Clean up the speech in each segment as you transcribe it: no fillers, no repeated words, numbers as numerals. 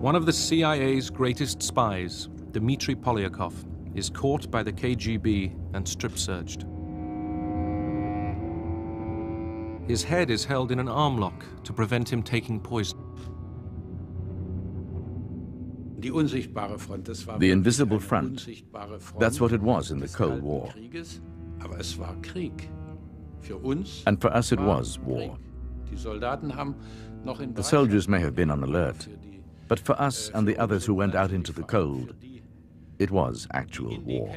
One of the CIA's greatest spies, Dmitry Polyakov, is caught by the KGB and strip-searched. His head is held in an arm lock to prevent him taking poison. The invisible front, that's what it was in the Cold War. And for us it was war. The soldiers may have been on alert, but for us and the others who went out into the cold, it was actual war.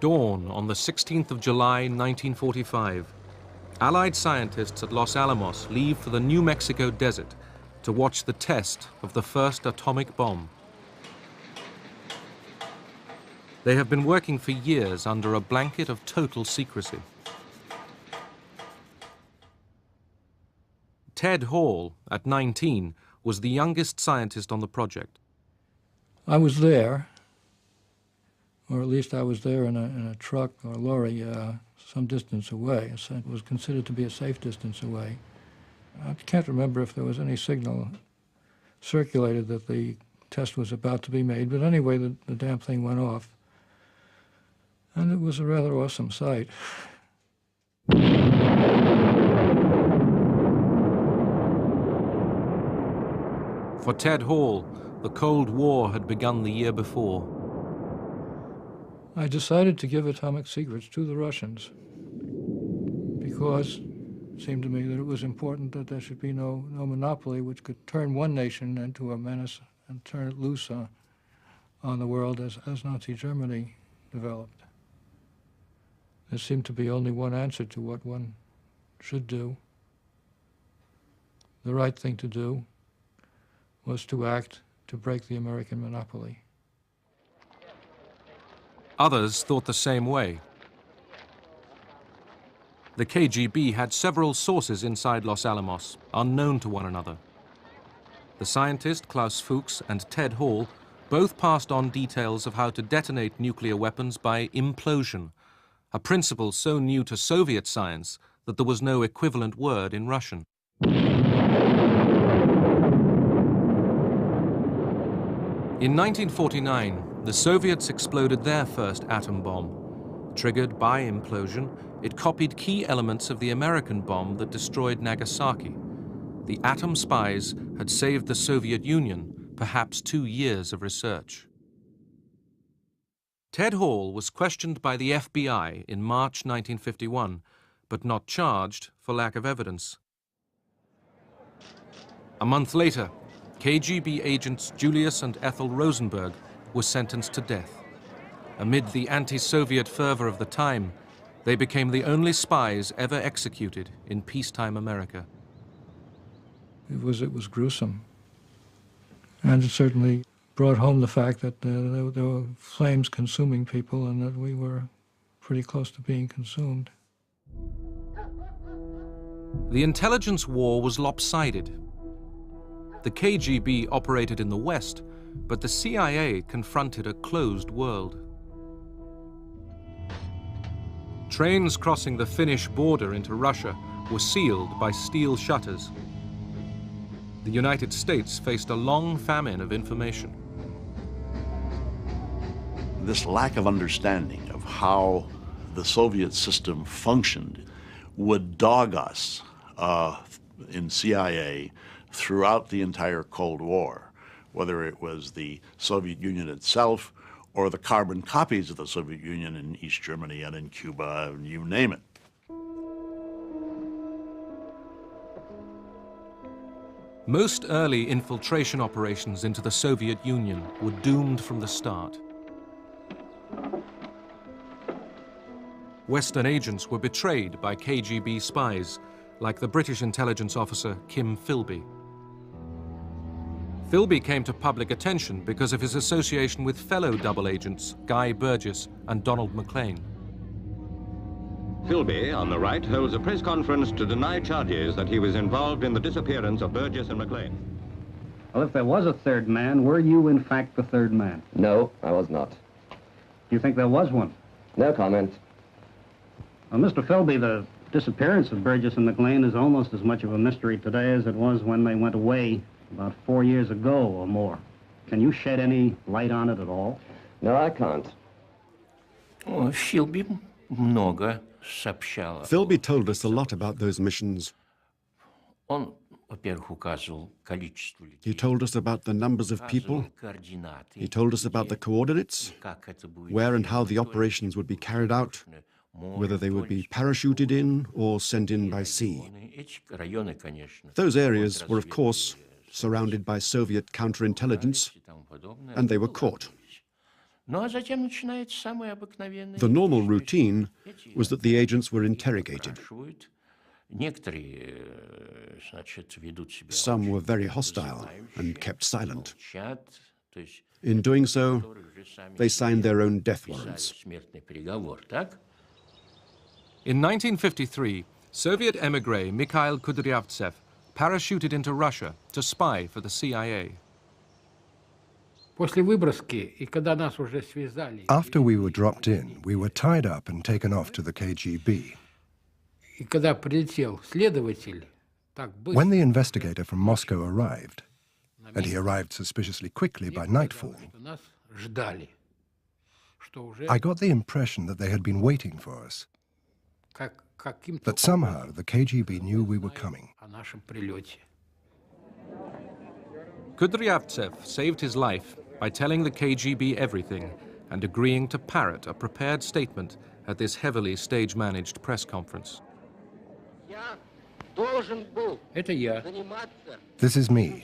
Dawn on the 16th of July, 1945. Allied scientists at Los Alamos leave for the New Mexico desert to watch the test of the first atomic bomb. They have been working for years under a blanket of total secrecy. Ted Hall, at 19, was the youngest scientist on the project. I was there, or at least I was there in a truck or a lorry some distance away. It was considered to be a safe distance away. I can't remember if there was any signal circulated that the test was about to be made, but anyway, the damn thing went off. And it was a rather awesome sight. For Ted Hall, the Cold War had begun the year before. I decided to give atomic secrets to the Russians because it seemed to me that it was important that there should be no monopoly which could turn one nation into a menace and turn it loose on the world as Nazi Germany developed. There seemed to be only one answer to what one should do. The right thing to do was to act to break the American monopoly. Others thought the same way. The KGB had several sources inside Los Alamos, unknown to one another. The scientist Klaus Fuchs and Ted Hall both passed on details of how to detonate nuclear weapons by implosion, a principle so new to Soviet science that there was no equivalent word in Russian. In 1949, the Soviets exploded their first atom bomb. Triggered by implosion, it copied key elements of the American bomb that destroyed Nagasaki. The atom spies had saved the Soviet Union perhaps 2 years of research. Ted Hall was questioned by the FBI in March 1951, but not charged for lack of evidence. A month later, KGB agents Julius and Ethel Rosenberg were sentenced to death. Amid the anti-Soviet fervor of the time, they became the only spies ever executed in peacetime America. It was gruesome. And it certainly brought home the fact that there were flames consuming people and that we were pretty close to being consumed. The intelligence war was lopsided. The KGB operated in the West, but the CIA confronted a closed world. Trains crossing the Finnish border into Russia were sealed by steel shutters. The United States faced a long famine of information. This lack of understanding of how the Soviet system functioned would dog us in CIA throughout the entire Cold War, whether it was the Soviet Union itself or the carbon copies of the Soviet Union in East Germany and in Cuba, and you name it. Most early infiltration operations into the Soviet Union were doomed from the start. Western agents were betrayed by KGB spies, like the British intelligence officer Kim Philby. Philby came to public attention because of his association with fellow double agents Guy Burgess and Donald MacLean. Philby, on the right, holds a press conference to deny charges that he was involved in the disappearance of Burgess and MacLean. Well, if there was a third man, were you in fact the third man? No, I was not. You think there was one? No comment. Well, Mr. Philby, the disappearance of Burgess and MacLean is almost as much of a mystery today as it was when they went away about 4 years ago or more. Can you shed any light on it at all? No, I can't. Philby told us a lot about those missions. He told us about the numbers of people. He told us about the coordinates, where and how the operations would be carried out, whether they would be parachuted in or sent in by sea. Those areas were, of course, surrounded by Soviet counterintelligence, and they were caught. The normal routine was that the agents were interrogated. Some were very hostile and kept silent. In doing so, they signed their own death warrants. In 1953, Soviet emigre Mikhail Kudryavtsev parachuted into Russia to spy for the CIA. After we were dropped in, we were tied up and taken off to the KGB. When the investigator from Moscow arrived, and he arrived suspiciously quickly by nightfall, I got the impression that they had been waiting for us, that somehow the KGB knew we were coming. Kudryavtsev saved his life by telling the KGB everything and agreeing to parrot a prepared statement at this heavily stage-managed press conference. This is me.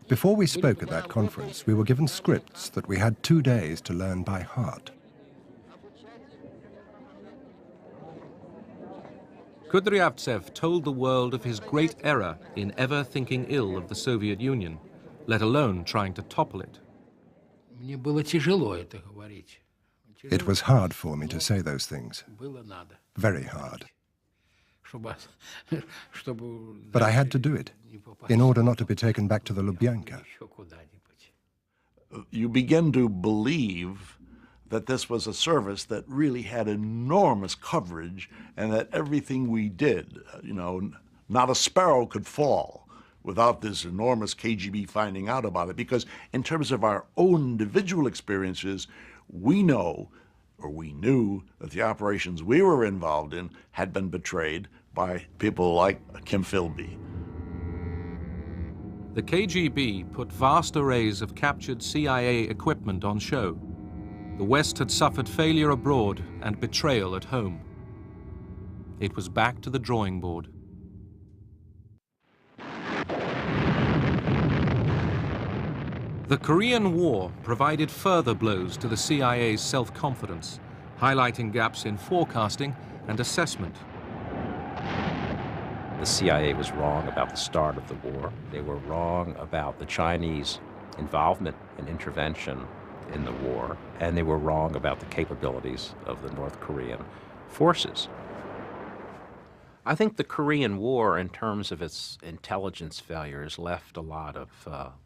Before we spoke at that conference, we were given scripts that we had 2 days to learn by heart. Kudryavtsev told the world of his great error in ever thinking ill of the Soviet Union, let alone trying to topple it. It was hard for me to say those things. Very hard. But I had to do it, in order not to be taken back to the Lubyanka. You begin to believe that this was a service that really had enormous coverage and that everything we did, not a sparrow could fall without this enormous KGB finding out about it. Because in terms of our own individual experiences, we know, or we knew, that the operations we were involved in had been betrayed by people like Kim Philby. The KGB put vast arrays of captured CIA equipment on show. The West had suffered failure abroad and betrayal at home. It was back to the drawing board. The Korean War provided further blows to the CIA's self-confidence, highlighting gaps in forecasting and assessment. The CIA was wrong about the start of the war. They were wrong about the Chinese involvement and intervention in the war, and they were wrong about the capabilities of the North Korean forces. I think the Korean War, in terms of its intelligence failures, left a lot of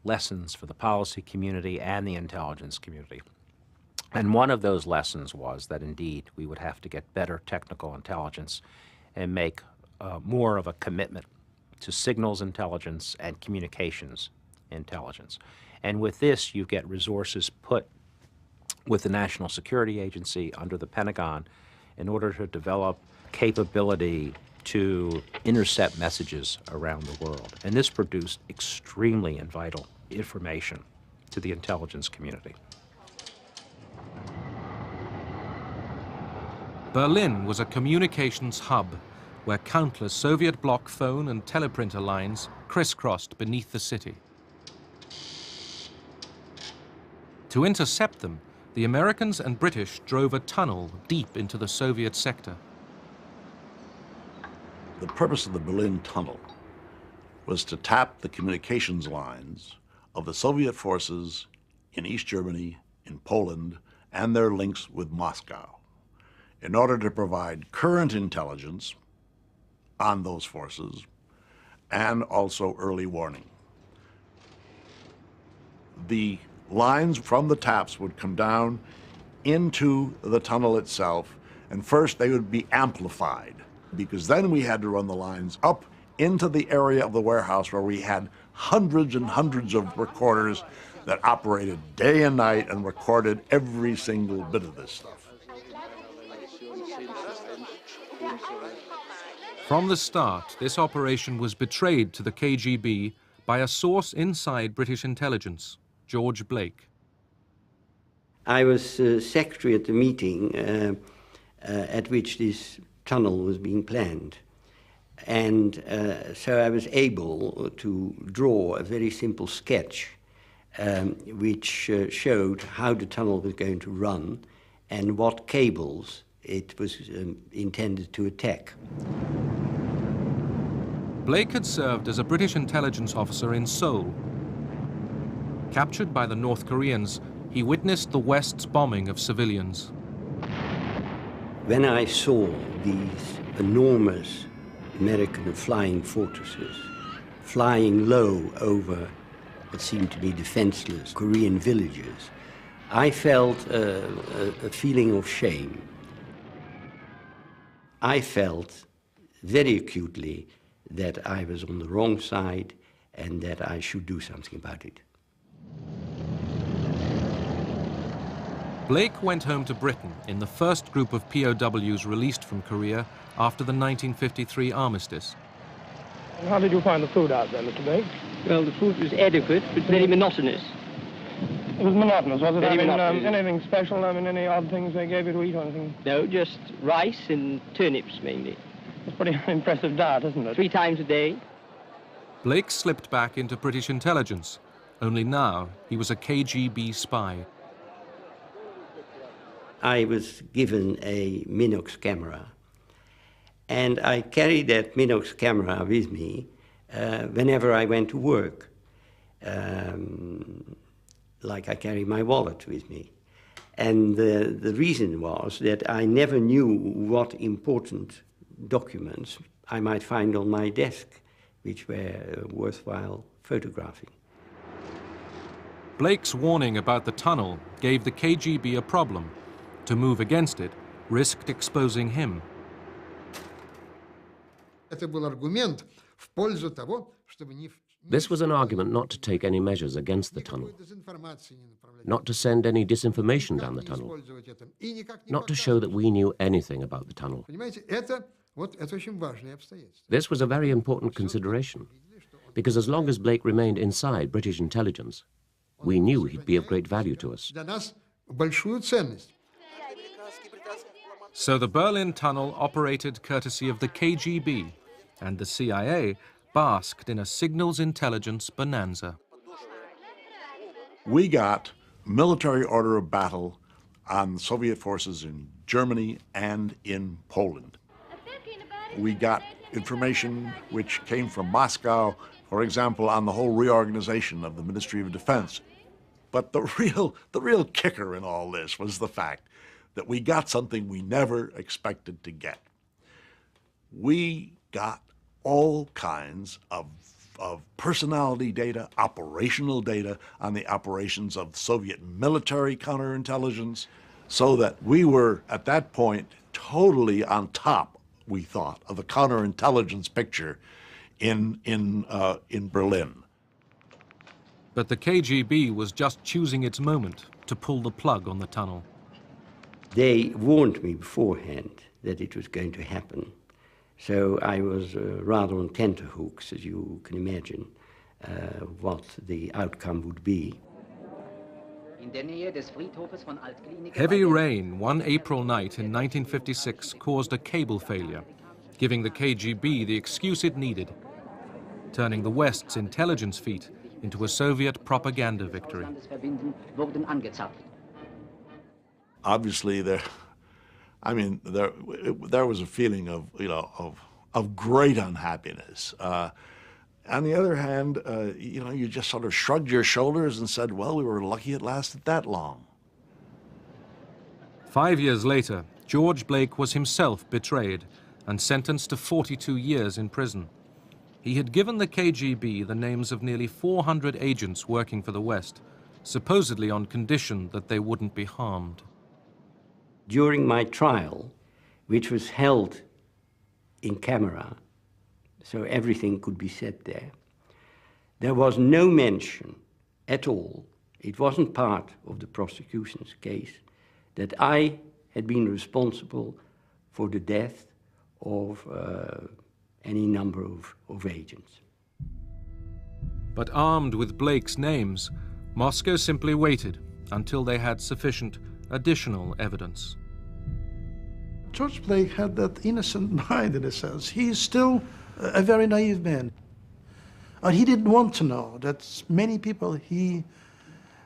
lessons for the policy community and the intelligence community. And one of those lessons was that, indeed, we would have to get better technical intelligence and make more of a commitment to signals intelligence and communications intelligence. And with this, you get resources put with the National Security Agency under the Pentagon in order to develop capability to intercept messages around the world. And this produced extremely and vital information to the intelligence community. Berlin was a communications hub, where countless Soviet bloc phone and teleprinter lines crisscrossed beneath the city. To intercept them, the Americans and British drove a tunnel deep into the Soviet sector. The purpose of the Berlin Tunnel was to tap the communications lines of the Soviet forces in East Germany, in Poland, and their links with Moscow, in order to provide current intelligence on those forces and also early warning. The lines from the taps would come down into the tunnel itself, and first they would be amplified, because then we had to run the lines up into the area of the warehouse where we had hundreds and hundreds of recorders that operated day and night and recorded every single bit of this stuff. From the start, this operation was betrayed to the KGB by a source inside British intelligence, George Blake. I was secretary at the meeting at which this tunnel was being planned. And so I was able to draw a very simple sketch which showed how the tunnel was going to run and what cables it was intended to attack. Blake had served as a British intelligence officer in Seoul. Captured by the North Koreans, he witnessed the West's bombing of civilians. When I saw these enormous American flying fortresses flying low over what seemed to be defenseless Korean villages, I felt a feeling of shame. I felt very acutely that I was on the wrong side and that I should do something about it. Blake went home to Britain in the first group of POWs released from Korea after the 1953 armistice. And how did you find the food out there, Mr. Blake? Well, the food was adequate, but very monotonous. It was monotonous, was it? Very monotonous. Anything special? I mean, any odd things they gave you to eat or anything? No, just rice and turnips mainly. It's a pretty impressive diet, isn't it? 3 times a day. Blake slipped back into British intelligence, only now he was a KGB spy. I was given a Minox camera, and I carried that Minox camera with me whenever I went to work, like I carry my wallet with me. And the reason was that I never knew what important documents I might find on my desk, which were worthwhile photographing. Blake's warning about the tunnel gave the KGB a problem. To move against it risked exposing him. This was an argument not to take any measures against the tunnel, not to send any disinformation down the tunnel, not to show that we knew anything about the tunnel. This was a very important consideration, because as long as Blake remained inside British intelligence, we knew he'd be of great value to us. So the Berlin Tunnel operated courtesy of the KGB, and the CIA basked in a signals intelligence bonanza. We got military order of battle on the Soviet forces in Germany and in Poland. We got information which came from Moscow, for example, on the whole reorganization of the Ministry of Defense. But the real kicker in all this was the fact that we got something we never expected to get. We got all kinds of personality data, operational data on the operations of Soviet military counterintelligence, so that we were, at that point, totally on top, we thought, of the counterintelligence picture in Berlin. But the KGB was just choosing its moment to pull the plug on the tunnel. They warned me beforehand that it was going to happen. So I was rather on tenterhooks, as you can imagine, what the outcome would be. Heavy rain one April night in 1956 caused a cable failure, giving the KGB the excuse it needed, turning the West's intelligence feat into a Soviet propaganda victory. Obviously, there was a feeling of great unhappiness. On the other hand, you just sort of shrugged your shoulders and said, well, we were lucky it lasted that long. 5 years later, George Blake was himself betrayed and sentenced to 42 years in prison. He had given the KGB the names of nearly 400 agents working for the West, supposedly on condition that they wouldn't be harmed. During my trial, which was held in camera, so everything could be said there was no mention at all, it wasn't part of the prosecution's case, that I had been responsible for the death of any number of agents. But armed with Blake's names, Moscow simply waited until they had sufficient additional evidence. George Blake had that innocent mind, in a sense. He is still a very naive man. And he didn't want to know that many people he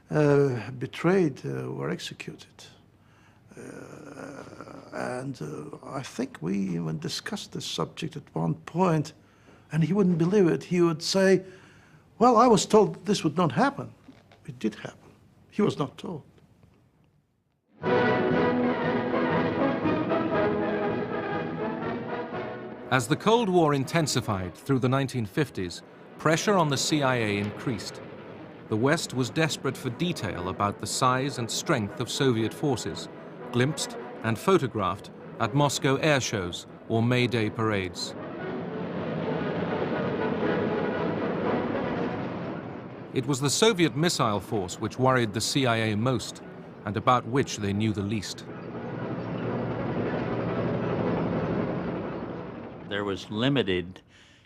betrayed were executed. I think we even discussed this subject at one point, and he wouldn't believe it. He would say, well, I was told this would not happen. It did happen. He was not told. As the Cold War intensified through the 1950s, pressure on the CIA increased. The West was desperate for detail about the size and strength of Soviet forces, glimpsed and photographed at Moscow air shows or May Day parades. It was the Soviet missile force which worried the CIA most, and about which they knew the least. There was limited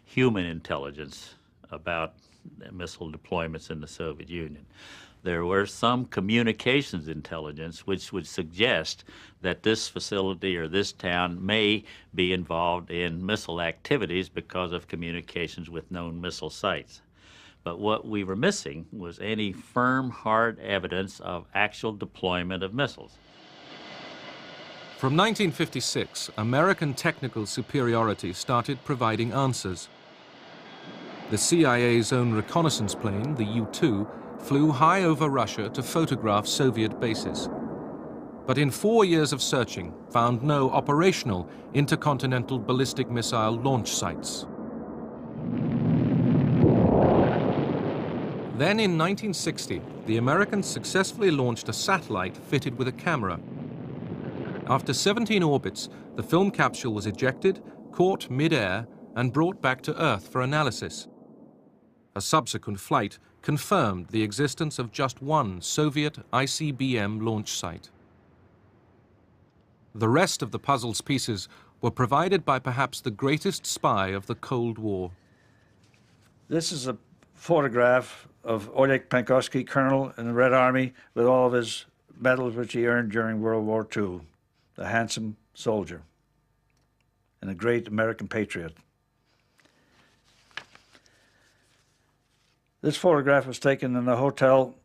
human intelligence about missile deployments in the Soviet Union. There were some communications intelligence which would suggest that this facility or this town may be involved in missile activities because of communications with known missile sites. But what we were missing was any firm, hard evidence of actual deployment of missiles. From 1956, American technical superiority started providing answers. The CIA's own reconnaissance plane, the U-2, flew high over Russia to photograph Soviet bases. But in 4 years of searching, found no operational intercontinental ballistic missile launch sites. Then in 1960, the Americans successfully launched a satellite fitted with a camera. After 17 orbits, the film capsule was ejected, caught mid-air, and brought back to Earth for analysis. A subsequent flight confirmed the existence of just one Soviet ICBM launch site. The rest of the puzzle's pieces were provided by perhaps the greatest spy of the Cold War. This is a photograph of Oleg Penkovsky, colonel in the Red Army, with all of his medals which he earned during World War II. A handsome soldier and a great American patriot. This photograph was taken in a hotel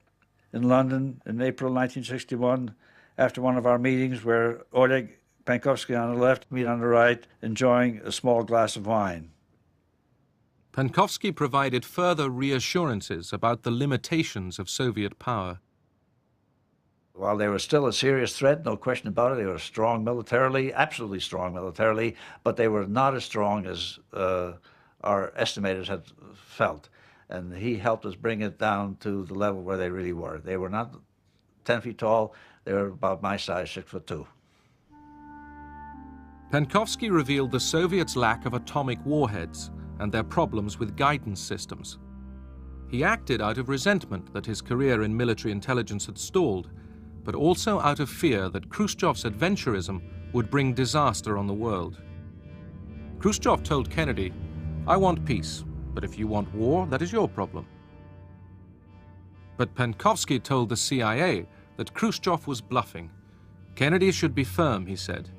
in London in April 1961 after one of our meetings, where Oleg Penkovsky on the left, me on the right, enjoying a small glass of wine. Penkovsky provided further reassurances about the limitations of Soviet power. While they were still a serious threat, no question about it, they were strong militarily, absolutely strong militarily, but they were not as strong as our estimators had felt. And he helped us bring it down to the level where they really were. They were not 10 feet tall, they were about my size, 6'2". Penkovsky revealed the Soviets' lack of atomic warheads and their problems with guidance systems. He acted out of resentment that his career in military intelligence had stalled, but also out of fear that Khrushchev's adventurism would bring disaster on the world. Khrushchev told Kennedy, "I want peace, but if you want war, that is your problem." But Penkovsky told the CIA that Khrushchev was bluffing. Kennedy should be firm, he said.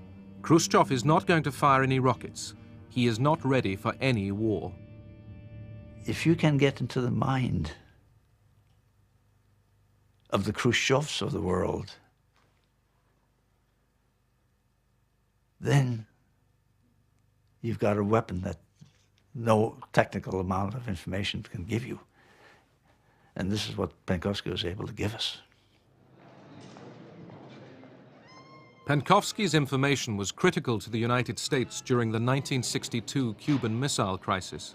Khrushchev is not going to fire any rockets. he is not ready for any war. If you can get into the mind of the Khrushchevs of the world, then you've got a weapon that no technical amount of information can give you. And this is what Penkovsky was able to give us. Penkovsky's information was critical to the United States during the 1962 Cuban Missile Crisis.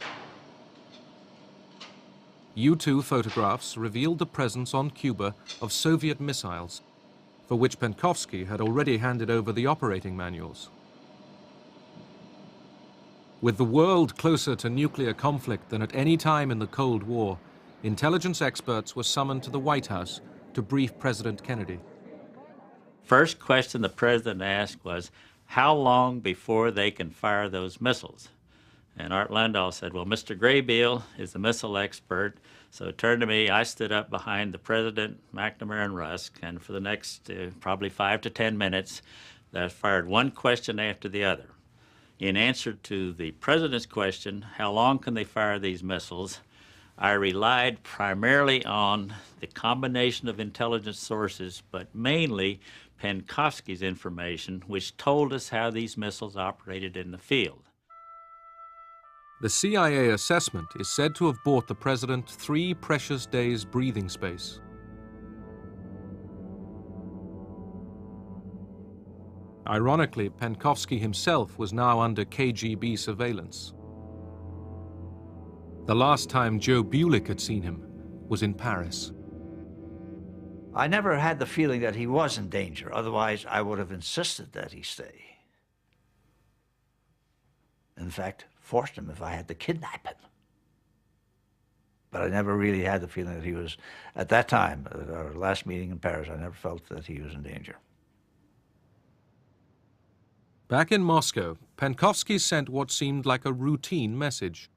U-2 photographs revealed the presence on Cuba of Soviet missiles, for which Penkovsky had already handed over the operating manuals. With the world closer to nuclear conflict than at any time in the Cold War, intelligence experts were summoned to the White House to brief President Kennedy. First question the president asked was, how long before they can fire those missiles? And Art Landau said, well, Mr. Graybeal is the missile expert, so it turned to me. I stood up behind the president, McNamara and Rusk, and for the next probably 5 to 10 minutes, they fired one question after the other. In answer to the president's question, how long can they fire these missiles, I relied primarily on the combination of intelligence sources, but mainly Penkovsky's information, which told us how these missiles operated in the field. The CIA assessment is said to have bought the president 3 precious days' breathing space. Ironically, Penkovsky himself was now under KGB surveillance. The last time Joe Bulick had seen him was in Paris. I never had the feeling that he was in danger. Otherwise, I would have insisted that he stay. In fact, forced him if I had to kidnap him. But I never really had the feeling that he was, at that time, at our last meeting in Paris, I never felt that he was in danger. Back in Moscow, Penkovsky sent what seemed like a routine message.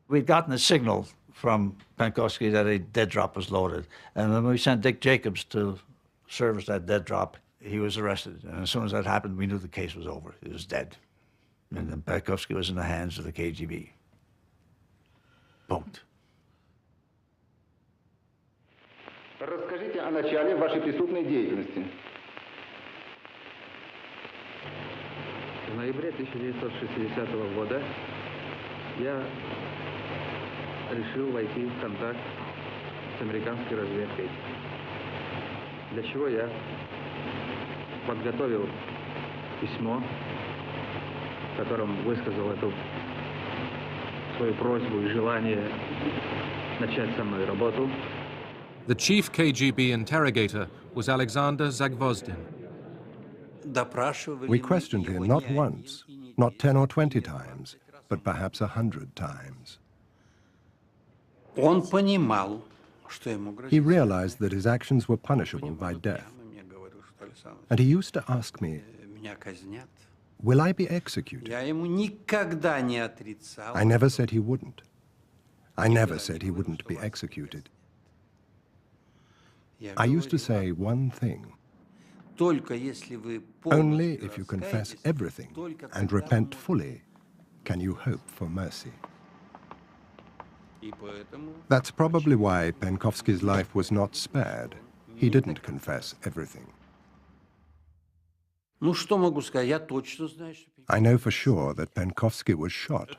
We'd gotten a signal from Penkovsky that a dead drop was loaded. And when we sent Dick Jacobs to service that dead drop, he was arrested. And as soon as that happened, we knew the case was over. He was dead. And then Penkovsky was in the hands of the KGB. Punkt. Расскажите о начале вашей преступной деятельности. В ноябре 1960 года я решил войти в контакт с американской разведкой, для чего я подготовил письмо, в котором высказал эту свою просьбу и желание начать со мной работу. The chief KGB interrogator was Alexander Zagvozdin. We questioned him not once, not 10 or 20 times, but perhaps 100 times. He realized that his actions were punishable by death. And he used to ask me, will I be executed? I never said he wouldn't. I never said he wouldn't be executed. I used to say one thing. Only if you confess everything and repent fully can you hope for mercy. That's probably why Penkovsky's life was not spared. He didn't confess everything. I know for sure that Penkovsky was shot.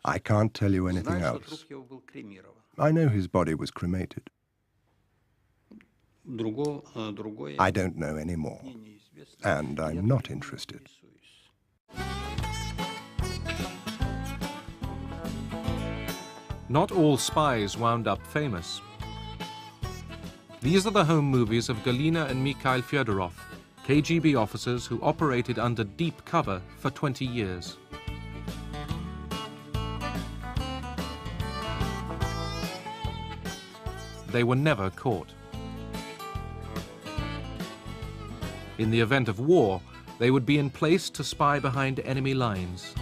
I can't tell you anything else. I know his body was cremated. I don't know any more, and I'm not interested. Not all spies wound up famous. These are the home movies of Galina and Mikhail Fyodorov, KGB officers who operated under deep cover for 20 years. They were never caught. In the event of war, they would be in place to spy behind enemy lines.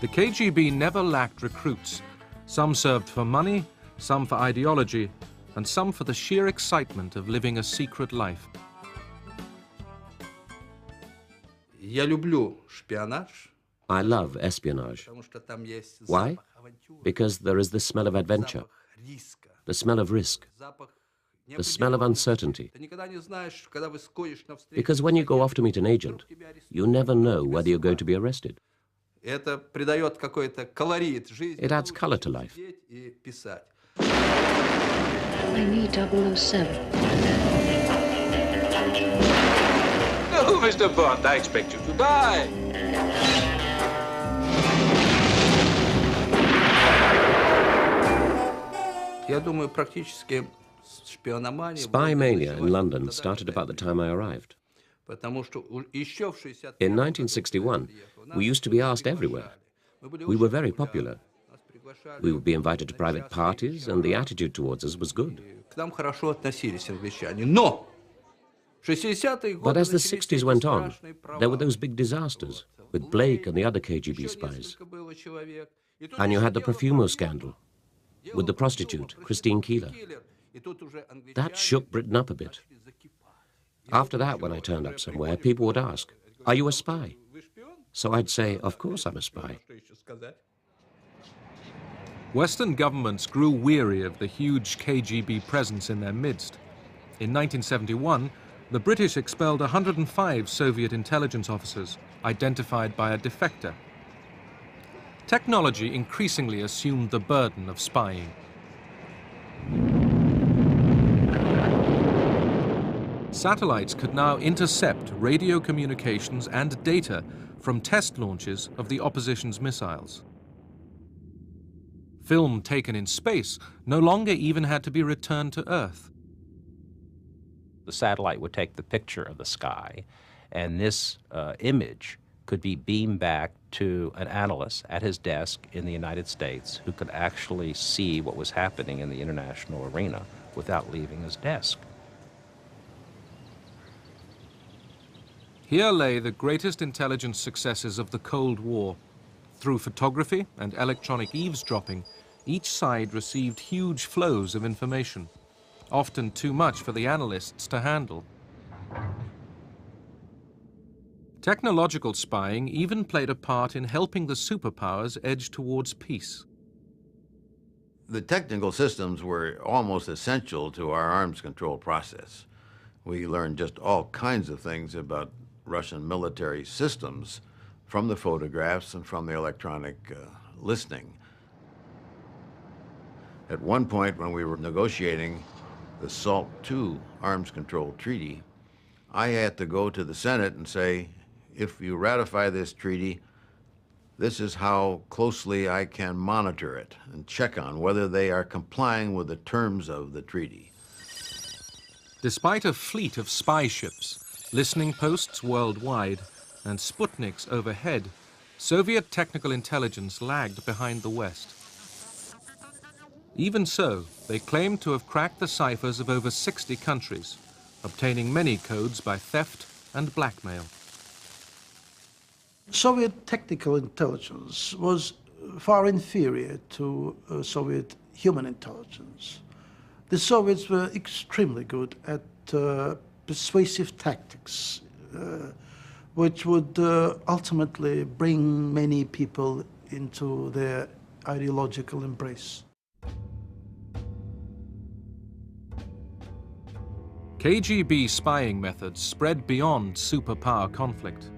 The KGB never lacked recruits. Some served for money, some for ideology, and some for the sheer excitement of living a secret life. I love espionage. Why? Because there is the smell of adventure, the smell of risk, the smell of uncertainty. Because when you go off to meet an agent, you never know whether you're going to be arrested. It adds color to life. I need 007. No, Mr. Bond, I expect you to die. Spy mania in London started about the time I arrived. In 1961, we used to be asked everywhere. We were very popular. We would be invited to private parties, and the attitude towards us was good. But as the 60s went on, there were those big disasters with Blake and the other KGB spies. And you had the Profumo scandal with the prostitute, Christine Keeler. That shook Britain up a bit. After that, when I turned up somewhere, people would ask, "Are you a spy?" So I'd say, "Of course I'm a spy." Western governments grew weary of the huge KGB presence in their midst. In 1971, the British expelled 105 Soviet intelligence officers identified by a defector. Technology increasingly assumed the burden of spying. Satellites could now intercept radio communications and data from test launches of the opposition's missiles. Film taken in space no longer even had to be returned to Earth. The satellite would take the picture of the sky, and this image could be beamed back to an analyst at his desk in the United States who could actually see what was happening in the international arena without leaving his desk. Here lay the greatest intelligence successes of the Cold War. Through photography and electronic eavesdropping, each side received huge flows of information, often too much for the analysts to handle. Technological spying even played a part in helping the superpowers edge towards peace. The technical systems were almost essential to our arms control process. We learned just all kinds of things about Russian military systems from the photographs and from the electronic listening. At one point, when we were negotiating the SALT II arms control treaty, I had to go to the Senate and say, if you ratify this treaty, this is how closely I can monitor it and check on whether they are complying with the terms of the treaty. Despite a fleet of spy ships, listening posts worldwide, and Sputniks overhead, Soviet technical intelligence lagged behind the West. Even so, they claimed to have cracked the ciphers of over 60 countries, obtaining many codes by theft and blackmail. Soviet technical intelligence was far inferior to Soviet human intelligence. The Soviets were extremely good at persuasive tactics, which would ultimately bring many people into their ideological embrace. KGB spying methods spread beyond superpower conflict.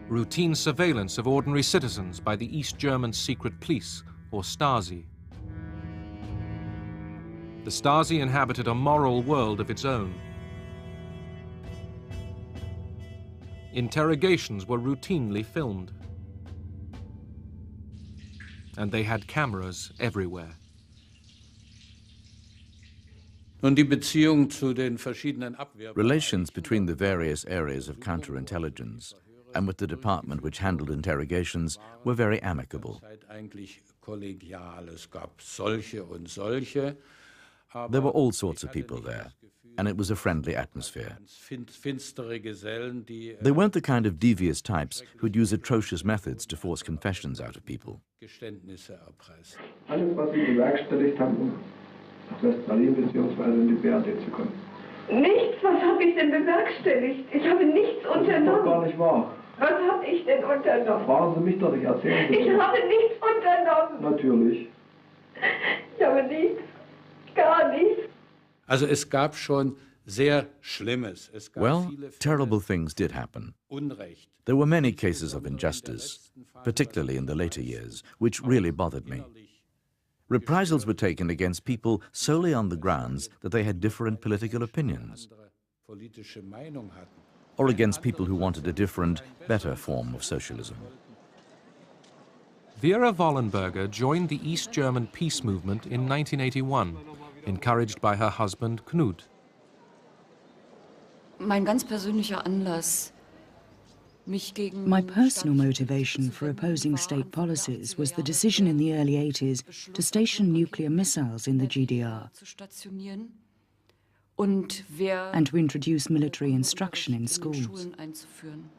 Routine surveillance of ordinary citizens by the East German secret police, or Stasi. The Stasi inhabited a moral world of its own. Interrogations were routinely filmed. And they had cameras everywhere. Relations between the various areas of counterintelligence and with the department which handled interrogations were very amicable. There were all sorts of people there, and it was a friendly atmosphere. They weren't the kind of devious types who'd use atrocious methods to force confessions out of people. Westberlin bzw. in die BRD zu kommen. Nichts? Was habe ich denn bewerkstelligt? Ich habe nichts unternommen. Das ist doch gar nicht wahr. Was habe ich denn unternommen? Fragen Sie mich doch nicht, erzählen Sie Ich mir. habe nichts unternommen. Natürlich. Ich habe nichts. Gar nichts. Also es gab schon sehr Schlimmes. Es gab Well, viele Fälle terrible things did happen. Unrecht. There were many cases of injustice, particularly in the later years, which really bothered me. Reprisals were taken against people solely on the grounds that they had different political opinions, Politische Meinung hatten. or against people who wanted a different, better form of socialism. Vera Wollenberger joined the East German peace movement in 1981, encouraged by her husband Knut. Mein ganz persönlicher Anlass, mich gegen My personal motivation for opposing state policies was the decision in the early 80s to station nuclear missiles in the GDR zu stationieren und and to introduce military instruction in schools. Schulen einzuführen.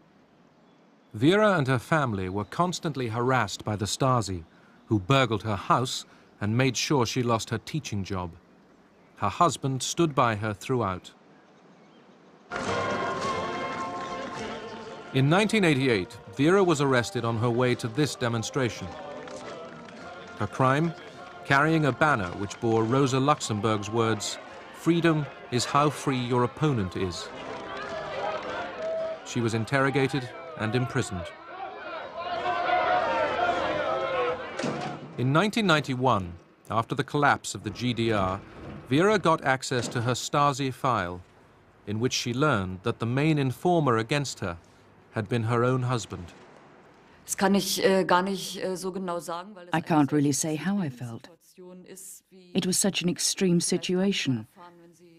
Vera and her family were constantly harassed by the Stasi, who burgled her house and made sure she lost her teaching job. Her husband stood by her throughout. In 1988, Vera was arrested on her way to this demonstration. Her crime? Carrying a banner which bore Rosa Luxemburg's words, "Freedom is how free your opponent is." She was interrogated and imprisoned. In 1991, after the collapse of the GDR, Vera got access to her Stasi file, in which she learned that the main informer against her had been her own husband. Das kann ich gar nicht so genau sagen, weil es I can't really say how I felt. It was such an extreme situation,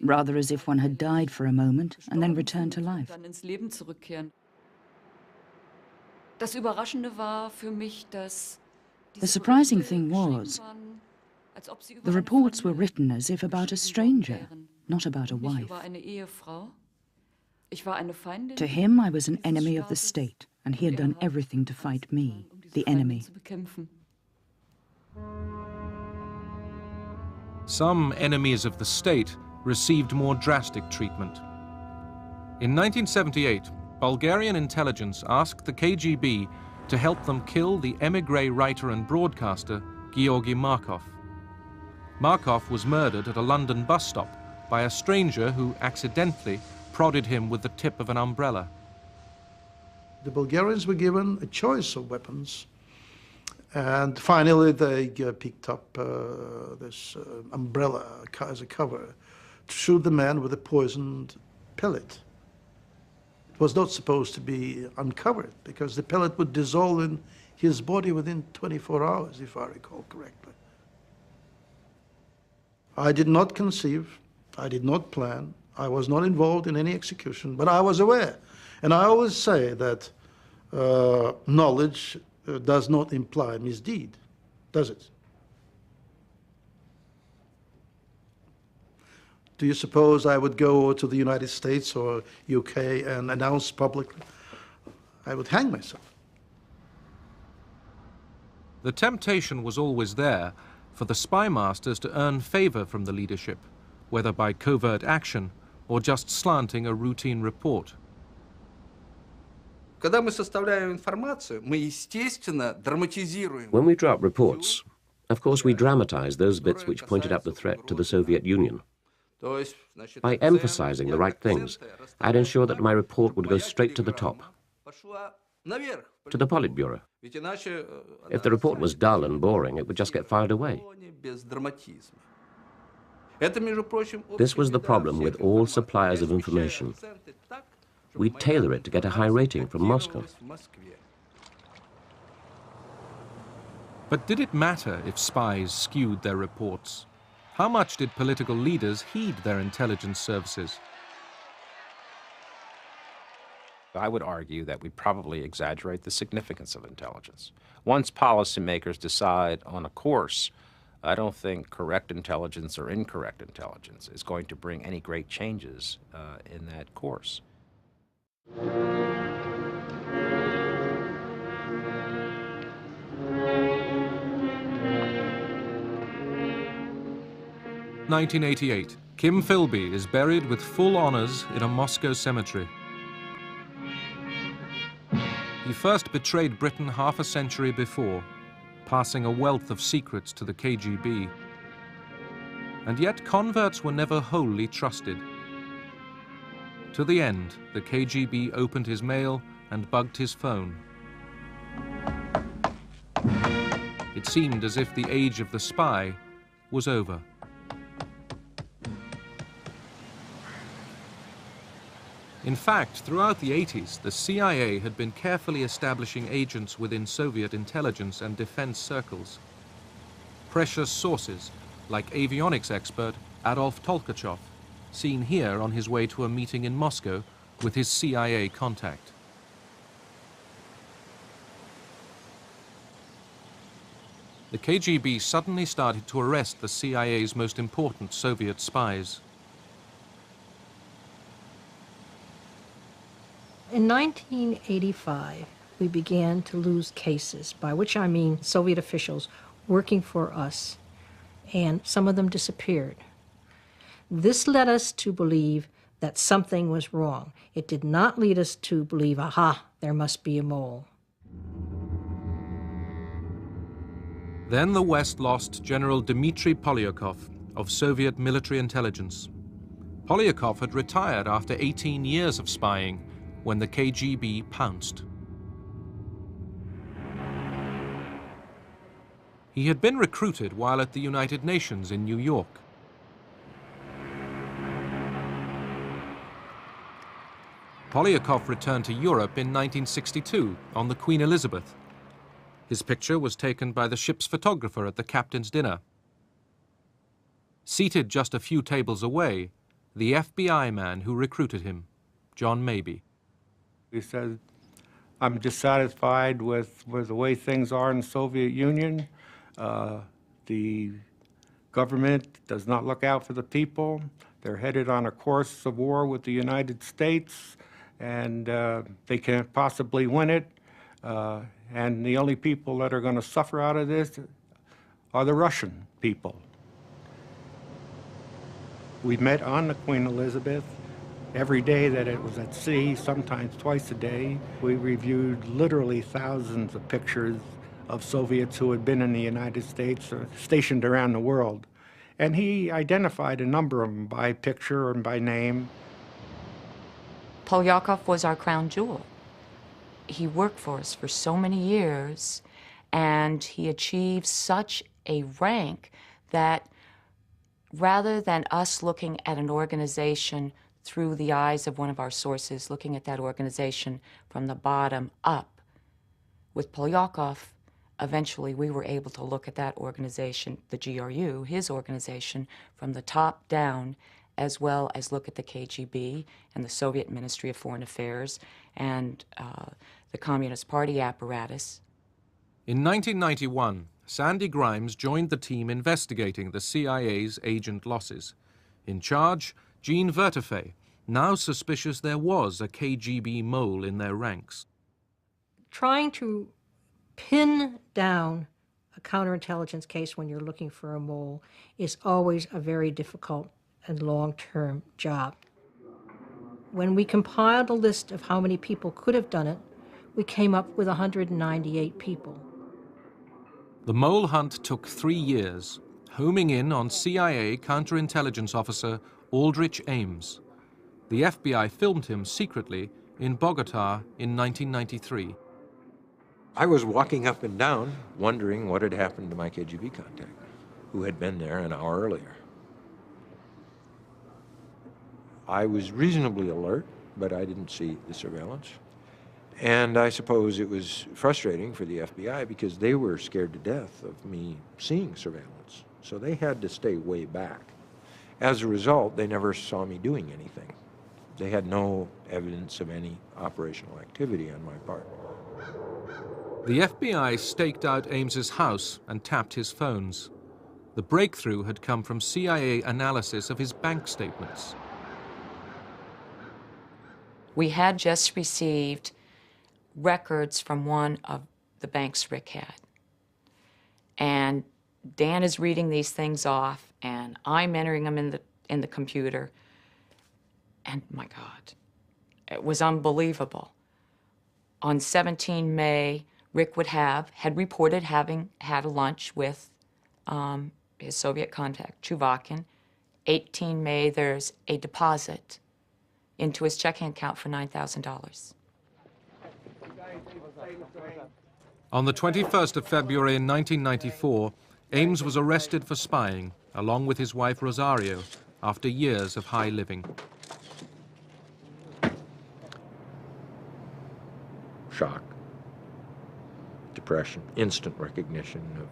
rather as if one had died for a moment and then returned to life. dann ins Leben zurückkehren. Das Überraschende war für mich, dass The surprising thing was, the reports were written as if about a stranger, not about a ich wife. war eine Ehefrau. Ich war eine Feindin. To him, I was an enemy of the state, and he had done everything to fight me, the enemy. zu bekämpfen. Some enemies of the state received more drastic treatment. In 1978, Bulgarian intelligence asked the KGB to help them kill the émigré writer and broadcaster Georgy Markov. Markov was murdered at a London bus stop by a stranger who accidentally prodded him with the tip of an umbrella. The Bulgarians were given a choice of weapons, and finally they picked up this umbrella as a cover to shoot the man with a poisoned pellet. It was not supposed to be uncovered because the pellet would dissolve in his body within 24 hours, if I recall correctly. I did not conceive, I did not plan, I was not involved in any execution, but I was aware. And I always say that knowledge does not imply misdeed, does it? Do you suppose I would go to the United States or UK and announce publicly? I would hang myself. The temptation was always there for the spy masters to earn favor from the leadership, whether by covert action or just slanting a routine report. Когда мы составляем информацию, мы, естественно, драматизируем. When we draw up reports, of course we dramatize those bits which pointed out the threat to the Soviet Union. By emphasizing the right things, I'd ensure that my report would go straight to the top, to the Politburo. If the report was dull and boring, it would just get filed away. This was the problem with all suppliers of information. We tailor it to get a high rating from Moscow. But did it matter if spies skewed their reports? How much did political leaders heed their intelligence services? I would argue that we probably exaggerate the significance of intelligence. Once policymakers decide on a course, I don't think correct intelligence or incorrect intelligence is going to bring any great changes in that course. 1988, Kim Philby is buried with full honors in a Moscow cemetery. He first betrayed Britain half a century before, passing a wealth of secrets to the KGB. And yet converts were never wholly trusted. To the end, the KGB opened his mail and bugged his phone. It seemed as if the age of the spy was over. In fact, throughout the 80s, the CIA had been carefully establishing agents within Soviet intelligence and defense circles. Precious sources, like avionics expert Adolf Tolkachev, seen here on his way to a meeting in Moscow with his CIA contact. The KGB suddenly started to arrest the CIA's most important Soviet spies. In 1985, we began to lose cases, by which I mean Soviet officials working for us, and some of them disappeared. This led us to believe that something was wrong. It did not lead us to believe, aha, there must be a mole. Then the West lost General Dmitry Polyakov of Soviet military intelligence. Polyakov had retired after 18 years of spying when the KGB pounced. He had been recruited while at the United Nations in New York. Polyakov returned to Europe in 1962 on the Queen Elizabeth. His picture was taken by the ship's photographer at the captain's dinner. Seated just a few tables away, the FBI man who recruited him, John Mabey. He said, I'm dissatisfied with the way things are in the Soviet Union. The government does not look out for the people. They're headed on a course of war with the United States, and they can't possibly win it. And the only people that are going to suffer out of this are the Russian people. We met on the Queen Elizabeth every day that it was at sea, sometimes twice a day. We reviewed literally thousands of pictures of Soviets who had been in the United States or stationed around the world. And he identified a number of them by picture and by name. Polyakov was our crown jewel. He worked for us for so many years, and he achieved such a rank that rather than us looking at an organization through the eyes of one of our sources, looking at that organization from the bottom up, with Polyakov, eventually we were able to look at that organization, the GRU, his organization, from the top down, as well as look at the KGB and the Soviet Ministry of Foreign Affairs and the Communist Party apparatus. In 1991, Sandy Grimes joined the team investigating the CIA's agent losses. In charge, Jean Vertefeuille, now suspicious there was a KGB mole in their ranks. Trying to pin down a counterintelligence case when you're looking for a mole is always a very difficult and long-term job. When we compiled a list of how many people could have done it, we came up with 198 people. The mole hunt took 3 years, homing in on CIA counterintelligence officer Aldrich Ames. The FBI filmed him secretly in Bogota in 1993. I was walking up and down, wondering what had happened to my KGB contact, who had been there an hour earlier. I was reasonably alert, but I didn't see the surveillance. And I suppose it was frustrating for the FBI because they were scared to death of me seeing surveillance. So they had to stay way back. As a result, they never saw me doing anything. They had no evidence of any operational activity on my part. The FBI staked out Ames's house and tapped his phones. The breakthrough had come from CIA analysis of his bank statements. We had just received records from one of the banks Rick had. And Dan is reading these things off, and I'm entering them in the computer, and my God, it was unbelievable. On 17 May, Rick had reported having had a lunch with his Soviet contact, Chuvakin. 18 May, there's a deposit into his checking account for $9,000. On the 21st of February in 1994, Ames was arrested for spying, along with his wife Rosario, after years of high living. Shock, depression, instant recognition of,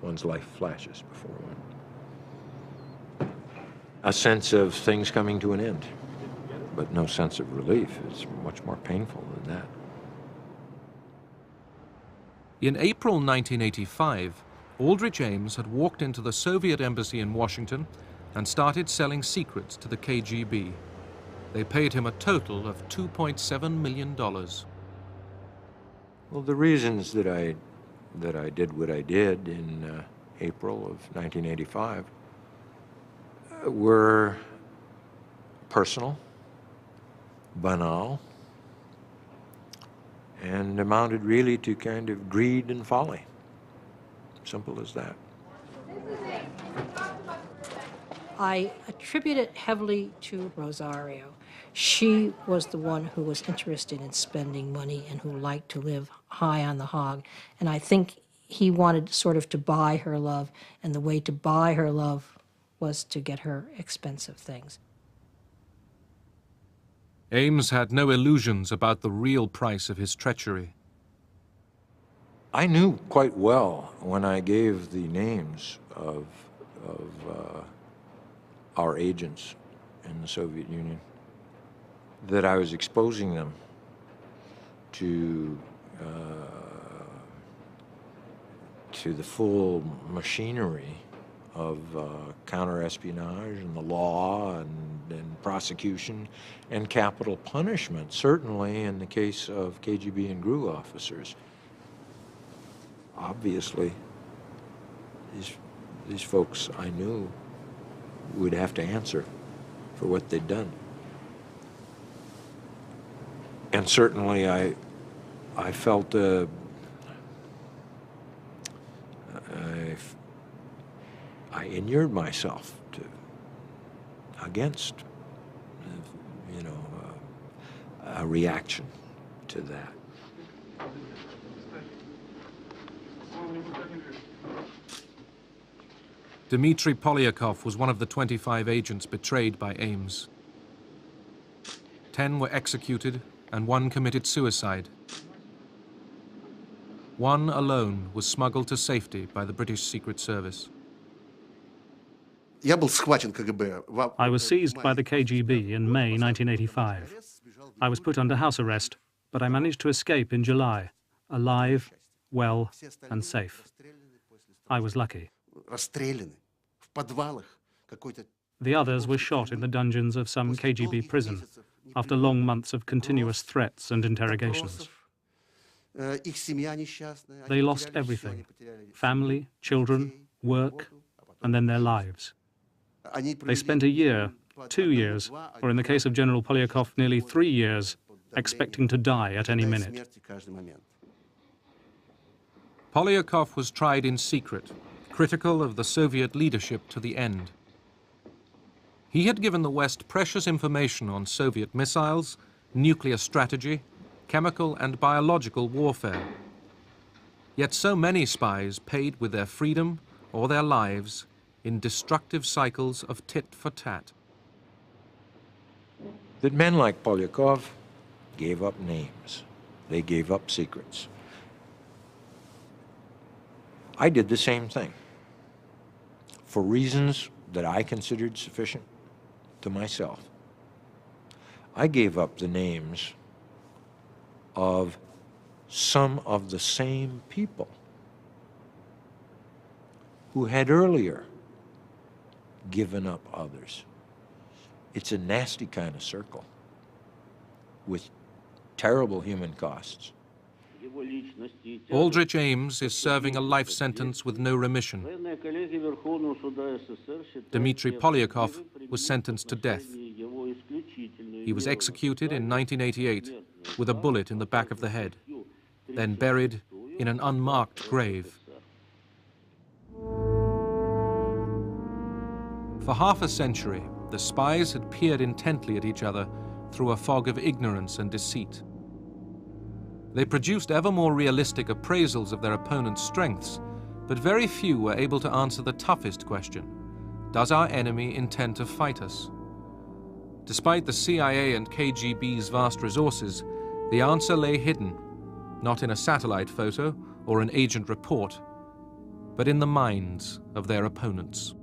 one's life flashes before one. A sense of things coming to an end, but no sense of relief. It's much more painful than that. In April 1985, Aldrich Ames had walked into the Soviet embassy in Washington and started selling secrets to the KGB. They paid him a total of $2.7 million. Well, the reasons that I did what I did in April of 1985 were personal, banal, and amounted really to kind of greed and folly. Simple as that. I attribute it heavily to Rosario. She was the one who was interested in spending money and who liked to live high on the hog. And I think he wanted sort of to buy her love, and the way to buy her love was to get her expensive things. Ames had no illusions about the real price of his treachery. I knew quite well when I gave the names of our agents in the Soviet Union that I was exposing them to the full machinery of counter-espionage and the law and prosecution and capital punishment, certainly in the case of KGB and GRU officers. Obviously, these folks I knew would have to answer for what they'd done. And certainly I felt I inured myself against, a reaction to that. Dmitry Polyakov was one of the 25 agents betrayed by Ames. 10 were executed and 1 committed suicide. 1 alone was smuggled to safety by the British Secret Service. I was seized by the KGB in May 1985. I was put under house arrest, but I managed to escape in July, alive, well, and safe. I was lucky. The others were shot in the dungeons of some KGB prison after long months of continuous threats and interrogations. They lost everything: family, children, work, and then their lives. They spent a year, 2 years, or in the case of General Polyakov, nearly 3 years, expecting to die at any minute. Polyakov was tried in secret, critical of the Soviet leadership to the end. He had given the West precious information on Soviet missiles, nuclear strategy, chemical and biological warfare. Yet so many spies paid with their freedom or their lives in destructive cycles of tit for tat. That men like Polyakov gave up names. They gave up secrets. I did the same thing for reasons that I considered sufficient to myself. I gave up the names of some of the same people who had earlier given up others. It's a nasty kind of circle with terrible human costs. Aldrich Ames is serving a life sentence with no remission. Dmitry Polyakov was sentenced to death. He was executed in 1988 with a bullet in the back of the head, then buried in an unmarked grave. For half a century, the spies had peered intently at each other through a fog of ignorance and deceit. They produced ever more realistic appraisals of their opponent's strengths, but very few were able to answer the toughest question: does our enemy intend to fight us? Despite the CIA and KGB's vast resources, the answer lay hidden, not in a satellite photo or an agent report, but in the minds of their opponents.